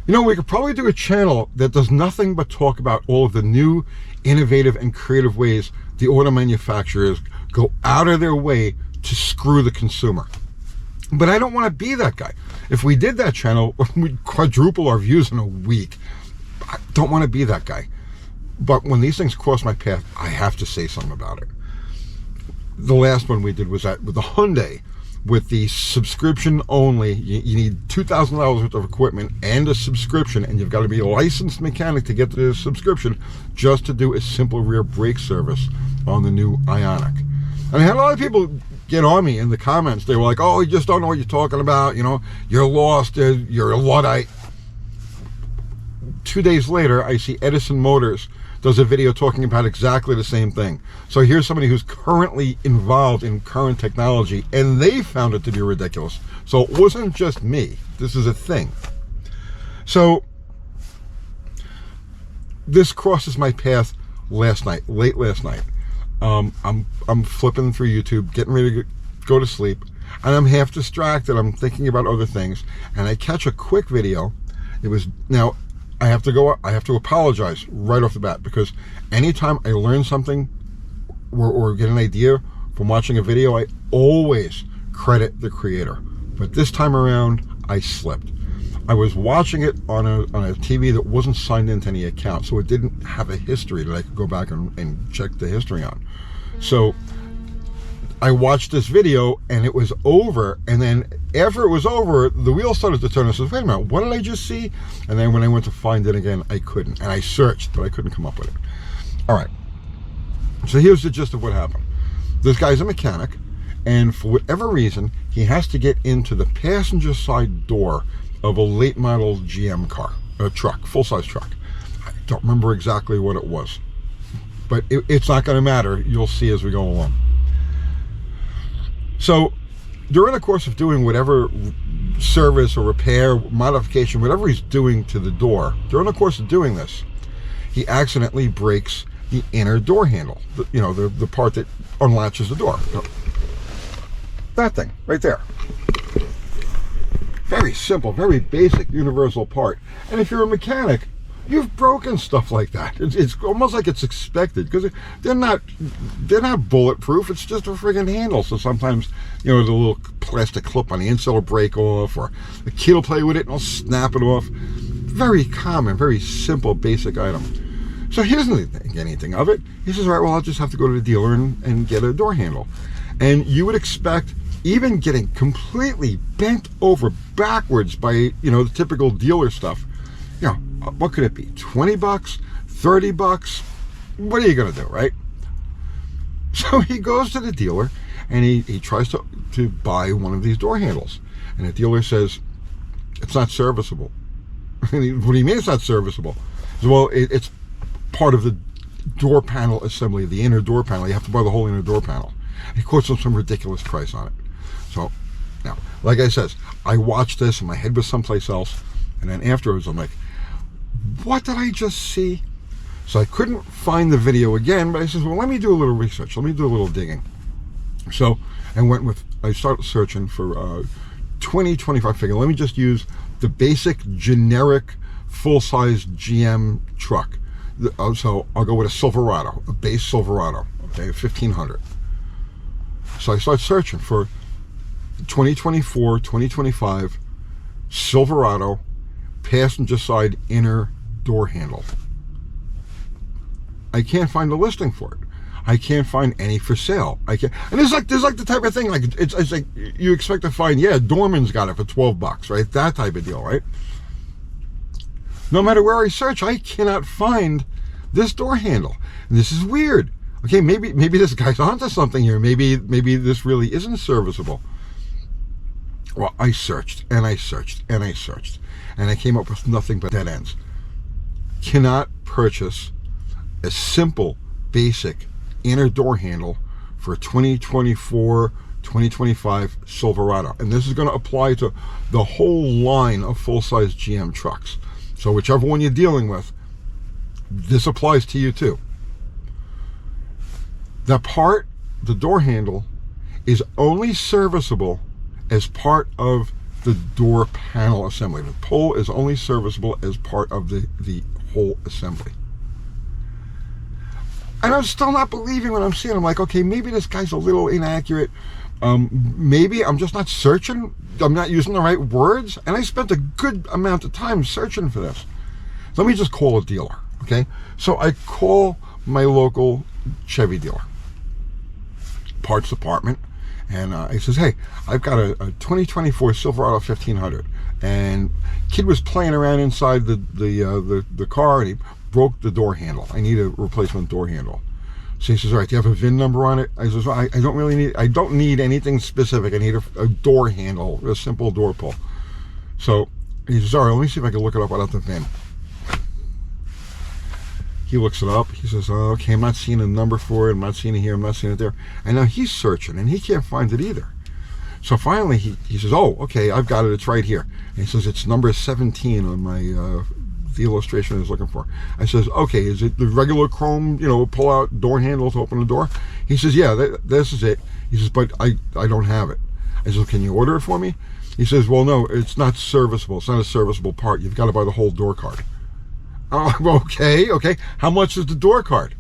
You know, we could probably do a channel that does nothing but talk about all of the new, innovative, and creative ways the auto manufacturers go out of their way to screw the consumer. But I don't want to be that guy. If we did that channel, we'd quadruple our views in a week. I don't want to be that guy. But when these things cross my path, I have to say something about it. The last one we did was that with the Hyundai, with the subscription only. You need $2,000 worth of equipment and a subscription, and you've got to be a licensed mechanic to get the subscription just to do a simple rear brake service on the new Ioniq. And I had a lot of people get on me in the comments. They were like, oh, you just don't know what you're talking about. You know, you're lost. You're a Luddite. 2 days later, I see Edison Motors does a video talking about exactly the same thing. So here's somebody who's currently involved in current technology, and they found it to be ridiculous. So it wasn't just me. This is a thing. So this crosses my path last night, late last night. I'm flipping through YouTube, getting ready to go to sleep, and I'm half distracted. I'm thinking about other things, and I catch a quick video. It was now. I have to apologize right off the bat, because anytime I learn something or get an idea from watching a video, I always credit the creator. But this time around, I slipped. I was watching it on a TV that wasn't signed into any account, so it didn't have a history that I could go back and check the history on. So I watched this video and it was over, and then after it was over, the wheels started to turn. I said, wait a minute, what did I just see? And then when I went to find it again, I couldn't. And I searched, but I couldn't come up with it. All right. So here's the gist of what happened. This guy's a mechanic, and for whatever reason, he has to get into the passenger side door of a late model GM car, a truck, full-size truck. I don't remember exactly what it was, but it's not going to matter. You'll see as we go along. So during the course of doing whatever service or repair, modification, whatever he's doing to the door, during the course of doing this, he accidentally breaks the inner door handle, the part that unlatches the door. That thing right there. Very simple, very basic, universal part. And if you're a mechanic, you've broken stuff like that. It's almost like it's expected, because they're not bulletproof. It's just a friggin' handle. So sometimes, the little plastic clip on the inside will break off, or the kid will play with it and will snap it off. Very common, very simple, basic item. So he doesn't think anything of it. He says, all right, well, I'll just have to go to the dealer and get a door handle. And you would expect, even getting completely bent over backwards by, the typical dealer stuff, what could it be? 20 bucks? 30 bucks? What are you going to do, right? So he goes to the dealer and he tries to buy one of these door handles. And the dealer says, it's not serviceable. What do you mean it's not serviceable? He says, well, it's part of the door panel assembly, the inner door panel. You have to buy the whole inner door panel. And he quotes him some ridiculous price on it. So now, like I said, I watched this and my head was someplace else. And then afterwards, I'm like, what did I just see? So I couldn't find the video again, but I said, well, let me do a little research. Let me do a little digging. So I started searching for 2025 figure. Let me just use the basic generic full-size GM truck. So I'll go with a Silverado, a base Silverado, okay, 1500. So I started searching for 2024, 2025 Silverado passenger side inner door handle. I can't find a listing for it. I can't find any for sale. I can't, and there's like the type of thing, like it's like you expect to find, yeah, Dorman's got it for 12 bucks, right? That type of deal, right? No matter where I search, I cannot find this door handle. And this is weird. Okay, maybe this guy's onto something here. Maybe this really isn't serviceable. Well, I searched and I searched and I searched, and I came up with nothing but dead ends. Cannot purchase a simple, basic inner door handle for a 2024, 2025 Silverado. And this is going to apply to the whole line of full-size GM trucks. So whichever one you're dealing with, this applies to you too. The door handle, is only serviceable as part of the door panel assembly. The pull is only serviceable as part of the whole assembly. And I'm still not believing what I'm seeing. I'm like, okay, maybe this guy's a little inaccurate. Maybe I'm just not searching. I'm not using the right words. And I spent a good amount of time searching for this. Let me just call a dealer, okay? So I call my local Chevy dealer, parts department, and he says, hey, I've got a 2024 Silverado 1500, and kid was playing around inside the car, and he broke the door handle. I need a replacement door handle. So he says, all right, do you have a VIN number on it? I says, well, I don't need anything specific. I need a door handle, a simple door pull. So he says, all right, let me see if I can look it up without the VIN. He looks it up. He says, oh, okay, I'm not seeing a number for it. I'm not seeing it here. I'm not seeing it there. And now he's searching, and he can't find it either. So finally, he says, oh, okay, I've got it. It's right here. And he says, it's number 17 on my the illustration I was looking for. I says, okay, is it the regular chrome, pull out door handle to open the door? He says, yeah, this is it. He says, but I don't have it. I says, can you order it for me? He says, well, no, it's not serviceable. It's not a serviceable part. You've got to buy the whole door card. Okay. How much is the door card?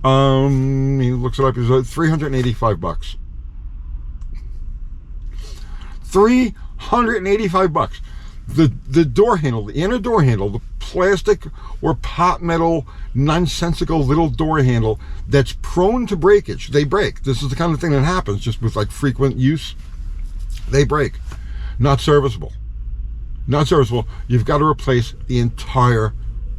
He looks it up. He's like $385. $385. The door handle, the inner door handle, the plastic or pot metal, nonsensical little door handle that's prone to breakage. They break. This is the kind of thing that happens just with like frequent use. They break. Not serviceable. Not serviceable. You've got to replace the entire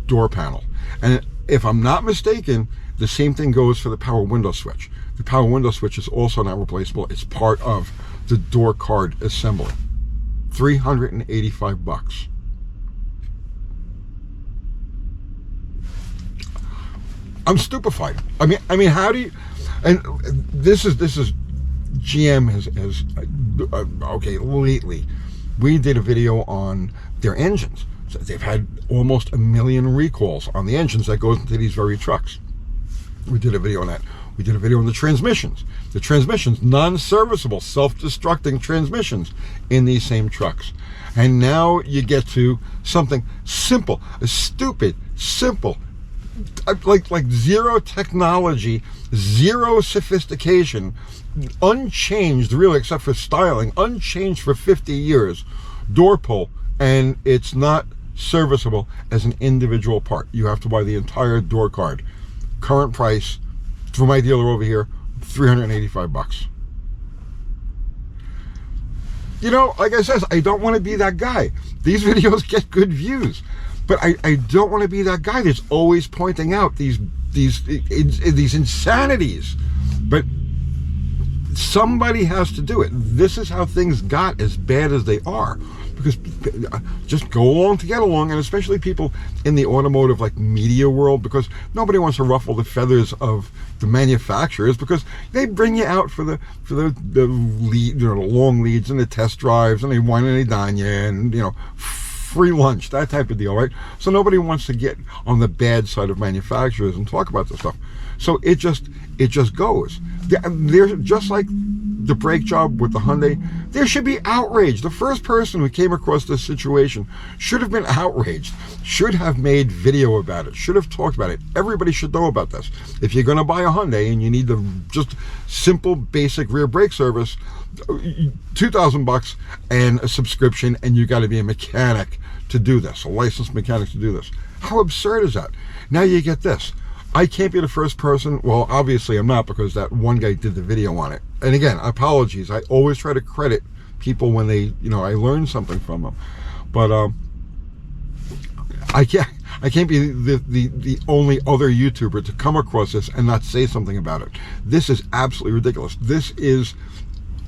door panel. And if I'm not mistaken, the same thing goes for the power window switch. The power window switch is also not replaceable. It's part of the door card assembly. $385. I'm stupefied. I mean, how do you? And this is GM has okay. Lately, we did a video on their engines. So they've had almost 1 million recalls on the engines that goes into these very trucks. We did a video on that. We did a video on the transmissions. The transmissions, non-serviceable, self-destructing transmissions in these same trucks. And now you get to something simple, a stupid, simple, like zero technology, zero sophistication, unchanged really except for styling, unchanged for 50 years, door pull, and it's not serviceable as an individual part. You have to buy the entire door card. Current price for my dealer over here, $385. Like I said, I don't want to be that guy. These videos get good views, but I don't want to be that guy that's always pointing out these insanities. But somebody has to do it. This is how things got as bad as they are. Because just go along to get along, and especially people in the automotive media world, because nobody wants to ruffle the feathers of the manufacturers, because they bring you out for the lead, the long leads and the test drives, and they wine and they dine you, and free lunch, that type of deal, right? So nobody wants to get on the bad side of manufacturers and talk about this stuff. So it just goes. They're just like the brake job with the Hyundai. There should be outrage. The first person who came across this situation should have been outraged, should have made video about it, should have talked about it. Everybody should know about this. If you're going to buy a Hyundai and you need the just simple basic rear brake service, $2,000 and a subscription, and you got to be a mechanic to do this, a licensed mechanic to do this. How absurd is that? Now you get this. I can't be the first person. Well, obviously I'm not, because that one guy did the video on it. And again, apologies. I always try to credit people when they, I learn something from them. But I can't be the only other YouTuber to come across this and not say something about it. This is absolutely ridiculous. This is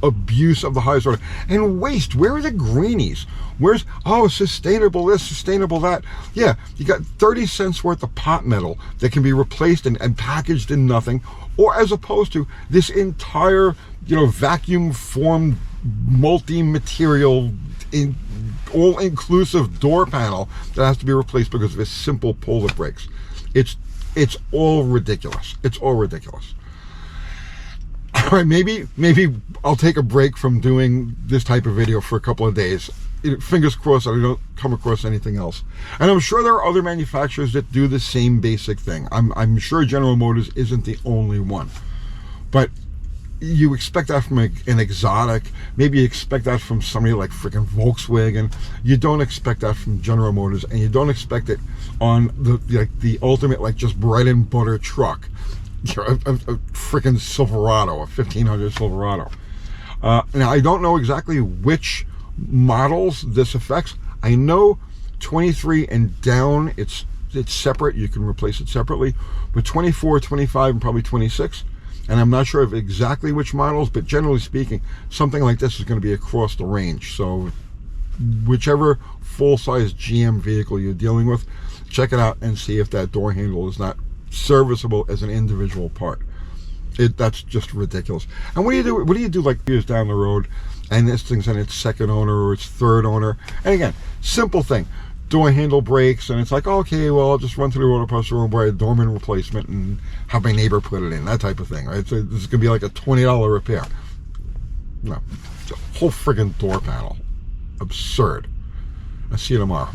abuse of the highest order. And waste. Where are the greenies? Where's, sustainable this, sustainable that? Yeah, you got 30 cents worth of pot metal that can be replaced and packaged in nothing, or as opposed to this entire, vacuum formed multi-material all-inclusive door panel that has to be replaced because of a simple pull that breaks. It's all ridiculous. It's all ridiculous. All right, maybe I'll take a break from doing this type of video for a couple of days. fingers crossed that I don't come across anything else. And I'm sure there are other manufacturers that do the same basic thing. I'm sure General Motors isn't the only one. But you expect that from an exotic. Maybe you expect that from somebody like freaking Volkswagen. You don't expect that from General Motors, and you don't expect it on the ultimate, like, just bread and butter truck. A freaking Silverado, a 1500 Silverado. Now, I don't know exactly which models this affects. I know 23 and down, it's separate. You can replace it separately. But 24, 25, and probably 26. And I'm not sure of exactly which models, but generally speaking, something like this is going to be across the range. So whichever full-size GM vehicle you're dealing with, check it out and see if that door handle is not serviceable as an individual part. That's just ridiculous. And what do you do like years down the road, and this thing's in its second owner or its third owner? And again, simple thing. Door handle breaks, and it's like, okay, well, I'll just run through the auto parts store and buy a doorman replacement and have my neighbor put it in, that type of thing, right? So this is going to be like a $20 repair. No, it's a whole friggin' door panel. Absurd. I'll see you tomorrow.